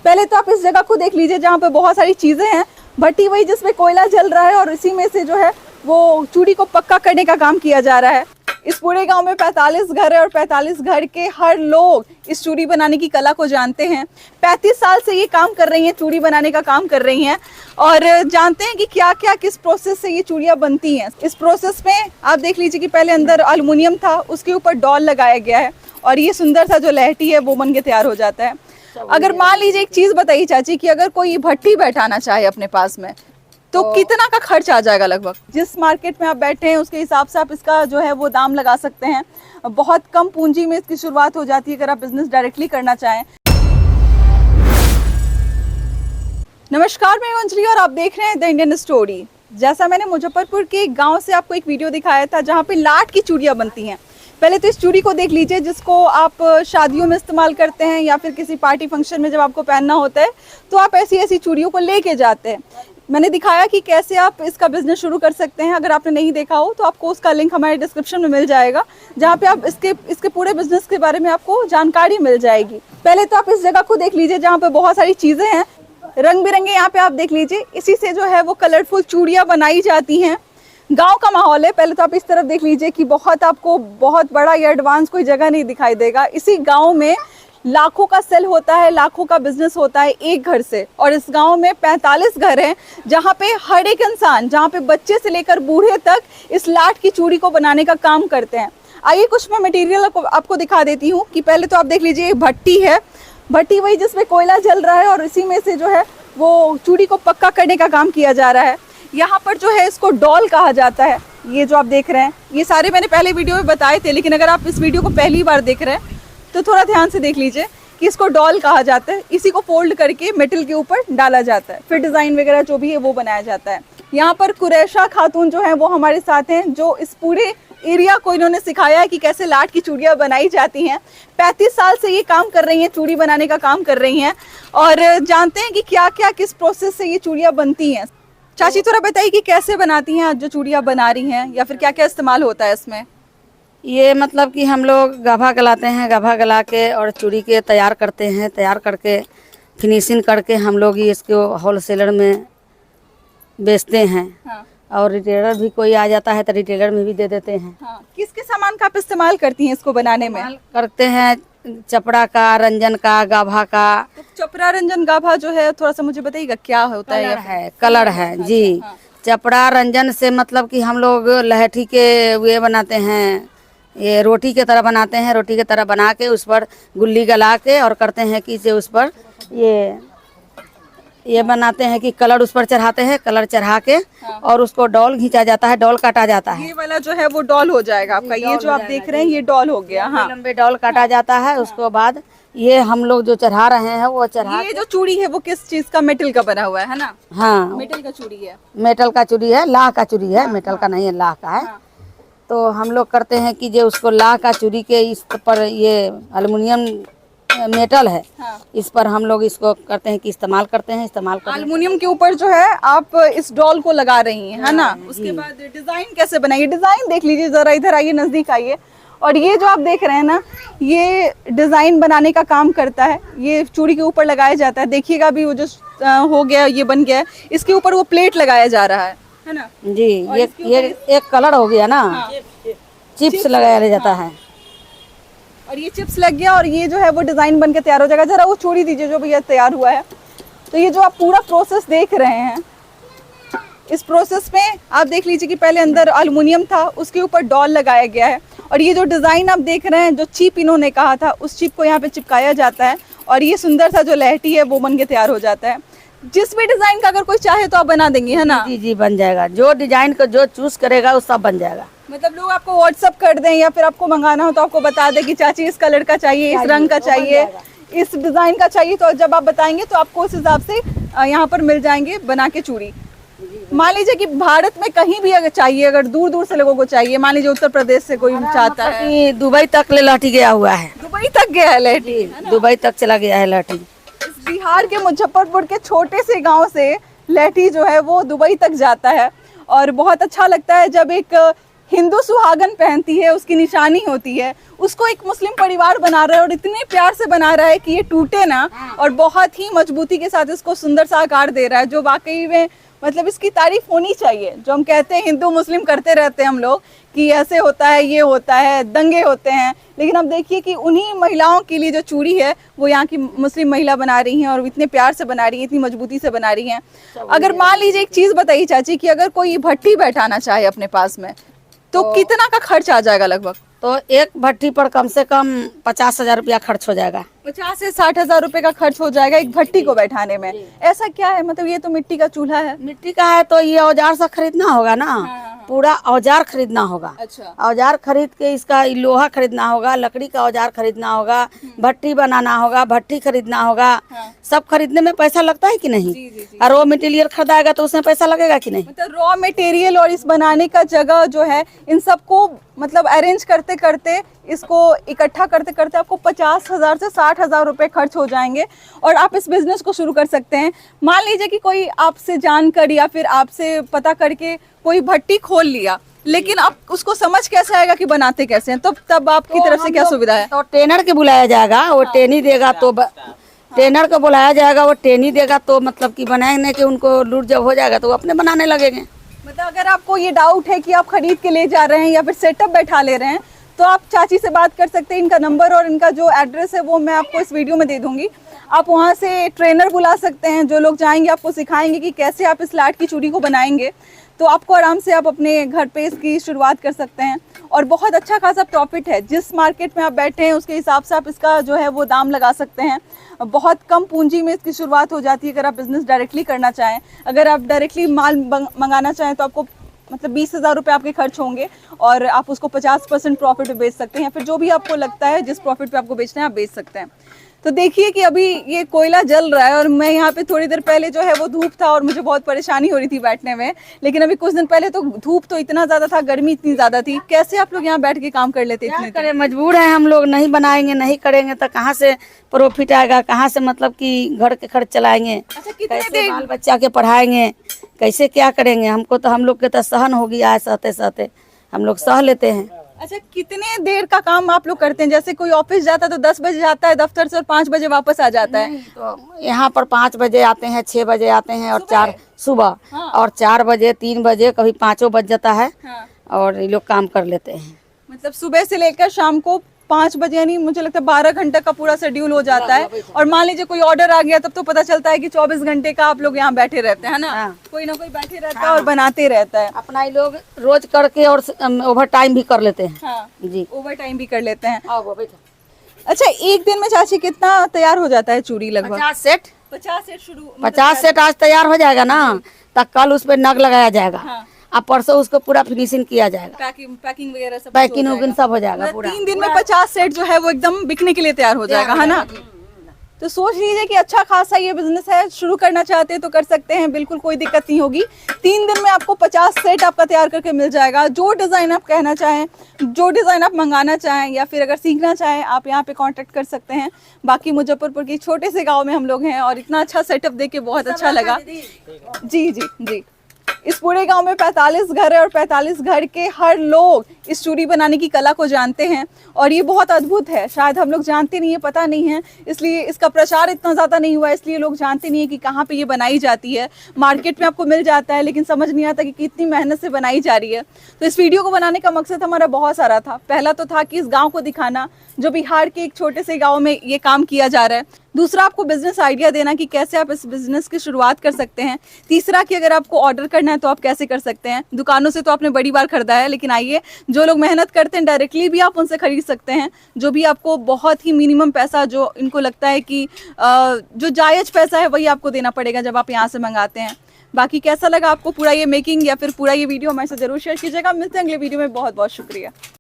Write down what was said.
पहले तो आप इस जगह को देख लीजिए जहाँ पे बहुत सारी चीजें हैं। भट्टी वही जिसमें कोयला जल रहा है और इसी में से जो है वो चूड़ी को पक्का करने का काम किया जा रहा है। इस पूरे गांव में 45 घर है और 45 घर के हर लोग इस चूड़ी बनाने की कला को जानते हैं। 35 साल से ये काम कर रही हैं, चूड़ी बनाने का काम कर रही हैं और जानते हैं कि क्या क्या किस प्रोसेस से ये चूड़ियाँ बनती हैं। इस प्रोसेस में आप देख लीजिए कि पहले अंदर एल्युमिनियम था, उसके ऊपर डॉल लगाया गया है और ये सुंदर सा जो लहठी है वो बन के तैयार हो जाता है। अगर मान लीजिए एक चीज बताइए चाची कि अगर कोई भट्टी बैठाना चाहे अपने पास में तो कितना का खर्च आ जाएगा लगभग? जिस मार्केट में आप बैठे हैं उसके हिसाब से आप इसका जो है वो दाम लगा सकते हैं। बहुत कम पूंजी में इसकी शुरुआत हो जाती है अगर आप बिजनेस डायरेक्टली करना चाहें। नमस्कार, मैं अंजलि और आप देख रहे हैं द इंडियन स्टोरी। जैसा मैंने मुजफ्फरपुर के एक गांव से आपको एक वीडियो दिखाया था जहां पे लाट की चूड़ियां बनती हैं। पहले तो इस चूड़ी को देख लीजिए जिसको आप शादियों में इस्तेमाल करते हैं या फिर किसी पार्टी फंक्शन में जब आपको पहनना होता है तो आप ऐसी ऐसी चूड़ियों को लेके जाते हैं। मैंने दिखाया कि कैसे आप इसका बिजनेस शुरू कर सकते हैं। अगर आपने नहीं देखा हो तो आपको उसका लिंक हमारे डिस्क्रिप्शन में मिल जाएगा जहाँ पे आप इसके पूरे बिजनेस के बारे में आपको जानकारी मिल जाएगी। पहले तो आप इस जगह को देख लीजिए जहाँ पे बहुत सारी चीजें हैं, रंग बिरंगे। यहाँ पे आप देख लीजिए इसी से जो है वो कलरफुल चूड़ियाँ बनाई जाती हैं। गांव का माहौल है। पहले तो आप इस तरफ देख लीजिए कि आपको बहुत बड़ा या एडवांस कोई जगह नहीं दिखाई देगा। इसी गांव में लाखों का सेल होता है, लाखों का बिजनेस होता है एक घर से। और इस गांव में 45 घर हैं जहां पे हर एक इंसान, जहां पे बच्चे से लेकर बूढ़े तक इस लाट की चूड़ी को बनाने का काम करते हैं। आइए कुछ मैं मटेरियल आपको दिखा देती हूँ कि पहले तो आप देख लीजिए ये भट्टी है। भट्टी वही जिसमें कोयला जल रहा है और इसी में से जो है वो चूड़ी को पक्का करने का काम किया जा रहा है। यहाँ पर जो है इसको डॉल कहा जाता है। ये जो आप देख रहे हैं ये सारे मैंने पहले वीडियो में बताए थे, लेकिन अगर आप इस वीडियो को पहली बार देख रहे हैं तो थोड़ा ध्यान से देख लीजिए कि इसको डॉल कहा जाता है। इसी को फोल्ड करके मेटल के ऊपर डाला जाता है, फिर डिजाइन वगैरह जो भी है वो बनाया जाता है। यहाँ पर कुरैशा खातून जो है वो हमारे साथ हैं, जो इस पूरे एरिया को इन्होंने सिखाया है कि कैसे लाट की चूड़ियाँ बनाई जाती हैं। 35 साल से ये काम कर रही हैं, चूड़ी बनाने का काम कर रही हैं और जानते हैं कि क्या क्या किस प्रोसेस से ये चूड़ियाँ बनती हैं। चाची थोड़ा बताइए कि कैसे बनाती हैं जो चूड़ियाँ बना रही हैं या फिर क्या क्या इस्तेमाल होता है इसमें? ये मतलब कि हम लोग गाभा गलाते हैं, गाभा गला के और चूड़ी के तैयार करते हैं। तैयार करके फिनिशिंग करके हम लोग ये इसको होलसेलर में बेचते हैं। हाँ। और रिटेलर भी कोई आ जाता है तो रिटेलर में भी दे देते हैं। हाँ। किस किस सामान का आप इस्तेमाल करती हैं इसको बनाने में? करते हैं चपड़ा का, रंजन का, गाभा का। तो चपड़ा रंजन गाभा जो है थोड़ा सा मुझे बताइएगा क्या होता है? कलर है जी। हाँ। चपड़ा रंजन से मतलब कि हम लोग लहठी के वे बनाते हैं, ये रोटी के तरह बनाते हैं। रोटी के तरह बना के उस पर गुल्ली गला के और करते हैं कि उस पर ये बनाते हैं कि कलर उस पर चढ़ाते हैं। कलर चढ़ा के और उसको डॉल खींचा जाता है, डॉल काटा जाता है। ये वाला जो है वो डॉल हो जाएगा आपका। ये जो आप देख रहे हैं ये डॉल हो गया। हाँ। लंबे डॉल काटा जाता है। उसके बाद ये हम लोग जो चढ़ा रहे हैं वो चढ़ा। ये जो चूड़ी है वो किस चीज का? मेटल का बना हुआ है ना? हाँ, मेटल का चूड़ी है। मेटल का चूड़ी है, लाह का चूड़ी है, मेटल का नहीं है, लाह का है। तो हम लोग करते हैं कि जो उसको लाह का चूड़ी के इस पर ये एल्युमिनियम मेटल है। हाँ। इस पर हम लोग इसको करते हैं कि इस्तेमाल करते हैं। एल्युमिनियम के ऊपर जो है आप इस डॉल को लगा रही हैं, है ना? उसके बाद डिजाइन कैसे बनाइए? डिजाइन देख लीजिए जरा, इधर आइए, नजदीक आइए। और ये जो आप देख रहे हैं ना, ये डिजाइन बनाने का काम करता है। ये चूड़ी के ऊपर लगाया जाता है। देखिएगा अभी वो जो हो गया, ये बन गया है, इसके ऊपर वो प्लेट लगाया जा रहा है ना जी। ये एक कलर हो गया ना। हाँ। चिप्स लगाया जाता है और ये चिप्स लग गया और ये जो है वो डिजाइन बन के तैयार हो जाएगा। जरा वो चूड़ी दीजिए जो भैया तैयार हुआ है। तो ये जो आप पूरा प्रोसेस देख रहे हैं, इस प्रोसेस में आप देख लीजिए कि पहले अंदर एल्युमिनियम था, उसके ऊपर डॉल लगाया गया है और ये जो डिजाइन आप देख रहे हैं, जो चिप इन्होंने कहा था, उस चिप को यहाँ पे चिपकाया जाता है और ये सुंदर सा जो लहठी है वो बन के तैयार हो जाता है। जिस भी डिजाइन का अगर कोई चाहे तो आप बना देंगे, है ना? जी जी, बन जाएगा। जो डिजाइन को जो चूज करेगा वो सब बन जाएगा। मतलब लोग आपको व्हाट्सअप कर दें या फिर आपको मंगाना हो तो आपको बता दें कि चाची इस कलर का चाहिए, इस रंग का चाहिए, इस डिजाइन का चाहिए, तो जब आप बताएंगे तो आपको उस हिसाब से यहाँ पर मिल जाएंगे बना के चूड़ी। मान लीजिए कि भारत में कहीं भी अगर चाहिए, अगर दूर दूर से लोगों को चाहिए, मान लीजिए उत्तर प्रदेश से कोई चाहता है, दुबई तक ले लहठी गया हुआ है। दुबई तक गया है लहठी? दुबई तक चला गया है लहठी। बिहार के मुजफ्फरपुर के छोटे से गांव से लहठी जो है वो दुबई तक जाता है और बहुत अच्छा लगता है जब एक हिंदू सुहागन पहनती है, उसकी निशानी होती है, उसको एक मुस्लिम परिवार बना रहा है और इतने प्यार से बना रहा है कि ये टूटे ना, और बहुत ही मजबूती के साथ इसको सुंदर सा आकार दे रहा है, जो वाकई में मतलब इसकी तारीफ होनी चाहिए। जो हम कहते हैं हिंदू मुस्लिम करते रहते हैं हम लोग कि ऐसे होता है, ये होता है, दंगे होते हैं, लेकिन अब देखिए कि उन्हीं महिलाओं के लिए जो चूड़ी है वो यहाँ की मुस्लिम महिला बना रही हैं और इतने प्यार से बना रही हैं, इतनी मजबूती से बना रही हैं। अगर मान लीजिए एक चीज़ बताइए चाची कि अगर कोई भट्टी बैठाना चाहे अपने पास में तो कितना का खर्च आ जाएगा लगभग? तो एक भट्टी पर कम से कम 50,000 रुपया खर्च हो जाएगा। 50 से 60,000 रुपए का खर्च हो जाएगा एक भट्टी को बैठाने में। ऐसा क्या है, मतलब ये तो मिट्टी का चूल्हा है। मिट्टी का है तो ये औजार सब खरीदना होगा ना, पूरा औजार खरीदना होगा। अच्छा। औजार खरीद के इसका लोहा खरीदना होगा, लकड़ी का औजार खरीदना होगा, भट्टी बनाना होगा, भट्टी खरीदना होगा। सब खरीदने में पैसा लगता है कि नहीं? जी, जी, जी। और रॉ मटेरियल खरीदाएगा तो उसमें पैसा लगेगा कि नहीं? मतलब रॉ मटेरियल और इस बनाने का जगह जो है, इन सबको मतलब अरेंज करते करते, इसको इकट्ठा करते करते आपको 50,000 से 60,000 रुपए खर्च हो जाएंगे और आप इस बिजनेस को शुरू कर सकते हैं। मान लीजिए कि कोई आपसे जानकर या फिर आपसे पता करके कोई भट्टी खोल लिया, लेकिन आप उसको समझ कैसे आएगा कि बनाते कैसे हैं? तब आपकी तरफ से क्या सुविधा है? तो ट्रेनर के बुलाया जाएगा, वो ट्रेनी देगा तो ट्रेनर को बुलाया जाएगा, वो ट्रेनी देगा तो मतलब कि बनाने के उनको लूट जब हो जाएगा तो वो अपने बनाने लगेंगे। मतलब अगर आपको ये डाउट है कि आप खरीद के ले जा रहे हैं या फिर सेटअप बैठा ले रहे हैं तो आप चाची से बात कर सकते हैं। इनका नंबर और इनका जो एड्रेस है वो मैं आपको इस वीडियो में दे दूंगी। आप वहाँ से ट्रेनर बुला सकते हैं, जो लोग जाएंगे आपको सिखाएंगे कि कैसे आप इस लाट की चूड़ी को बनाएंगे, तो आपको आराम से आप अपने घर पे इसकी शुरुआत कर सकते हैं और बहुत अच्छा खासा प्रॉफिट है। जिस मार्केट में आप बैठे हैं उसके हिसाब से आप इसका जो है वो दाम लगा सकते हैं। बहुत कम पूंजी में इसकी शुरुआत हो जाती है अगर आप बिज़नेस डायरेक्टली करना चाहें। अगर आप डायरेक्टली माल मंगाना चाहें तो आपको मतलब 20,000 रुपये आपके खर्च होंगे और आप उसको 50% प्रॉफिट पे बेच सकते हैं, फिर जो भी आपको लगता है जिस प्रॉफिट पे आपको बेचना है आप बेच सकते हैं। तो देखिए कि अभी ये कोयला जल रहा है और मैं यहाँ पे थोड़ी देर पहले जो है वो धूप था और मुझे बहुत परेशानी हो रही थी बैठने में, लेकिन अभी कुछ दिन पहले तो धूप तो इतना ज़्यादा था, गर्मी इतनी ज़्यादा थी। कैसे आप लोग यहाँ बैठ के काम कर लेते क्या इतने? करें, मजबूर है हम लोग, नहीं बनाएंगे नहीं करेंगे तो कहाँ से प्रॉफिट आएगा, कहाँ से मतलब कि घर के खर्च चलाएंगे, अच्छा, कितने कैसे देर? बाल बच्चा के पढ़ाएंगे, कैसे क्या करेंगे? हमको तो हम लोग के तो सहन हो गया है, सहते सहते हम लोग सह लेते हैं। अच्छा, कितने देर का काम आप लोग करते हैं? जैसे कोई ऑफिस जाता है तो 10 बजे जाता है दफ्तर से और 5 बजे वापस आ जाता है। तो यहाँ पर 5 बजे आते हैं, 6 बजे आते हैं और 4 सुबह, और 4 बजे 3 बजे कभी 5 बज जाता है और ये लोग काम कर लेते हैं। मतलब सुबह से लेकर शाम को 5 बजे, यानी मुझे लगता है 12 घंटे का पूरा शेड्यूल हो जाता है। और मान लीजिए कोई ऑर्डर आ गया तब तो पता चलता है कि 24 घंटे का आप लोग यहाँ बैठे रहते हैं ना। कोई ना कोई बैठे रहता है और बनाते रहता है। अपना ये लोग रोज करके और ओवर टाइम भी कर लेते हैं। हाँ जी, ओवर टाइम भी कर लेते हैं। आओ बैठो। अच्छा, एक दिन में चाची कितना तैयार हो जाता है चूड़ी? लगभग 50 सेट 50 सेट शुरू 50 सेट आज तैयार हो जाएगा ना, तब कल उस पर नग लगाया जाएगा। हाँ। अब परसों उसको पूरा फिनिशिंग किया जाएगा, पैकिंग वगैरह सब पैकिंग वैकिंग सब हो जाएगा पूरा। 3 दिन में 50 सेट जो है वो एकदम बिकने के लिए तैयार हो जाएगा, है ना? तो सोच लीजिए कि अच्छा खासा ये बिजनेस है, शुरू करना चाहते हैं तो कर सकते हैं, बिल्कुल कोई दिक्कत नहीं होगी। 3 दिन में आपको 50 सेट आपका तैयार करके मिल जाएगा। जो डिज़ाइन आप कहना चाहें, जो डिज़ाइन आप मंगाना चाहें या फिर अगर सीखना चाहें, आप यहाँ पे कांटेक्ट कर सकते हैं। बाकी मुजफ्फरपुर के छोटे से गाँव में हम लोग हैं और इतना अच्छा सेटअप देख के बहुत अच्छा लगा। जी जी जी। इस पूरे गांव में 45 घर है और 45 घर के हर लोग इस चूड़ी बनाने की कला को जानते हैं और ये बहुत अद्भुत है। शायद हम लोग जानते नहीं है, पता नहीं है, इसलिए इसका प्रचार इतना ज़्यादा नहीं हुआ, इसलिए लोग जानते नहीं है कि कहाँ पे ये बनाई जाती है। मार्केट में आपको मिल जाता है लेकिन समझ नहीं आता कि कितनी मेहनत से बनाई जा रही है। तो इस वीडियो को बनाने का मकसद हमारा बहुत सारा था। पहला तो था कि इस गाँव को दिखाना, जो बिहार के एक छोटे से गाँव में ये काम किया जा रहा है। दूसरा, आपको बिजनेस आइडिया देना कि कैसे आप इस बिजनेस की शुरुआत कर सकते हैं। तीसरा, कि अगर आपको ऑर्डर करना है तो आप कैसे कर सकते हैं। दुकानों से तो आपने बड़ी बार खरीदा है, लेकिन आइए, जो लोग मेहनत करते हैं डायरेक्टली भी आप उनसे खरीद सकते हैं। जो भी आपको बहुत ही मिनिमम पैसा, जो इनको लगता है कि जो जायज़ पैसा है वही आपको देना पड़ेगा जब आप यहाँ से मंगाते हैं। बाकी कैसा लगा आपको पूरा ये मेकिंग या फिर पूरा ये वीडियो, हमारे साथ जरूर शेयर कीजिएगा। मिलते हैं अगले वीडियो में। बहुत बहुत शुक्रिया।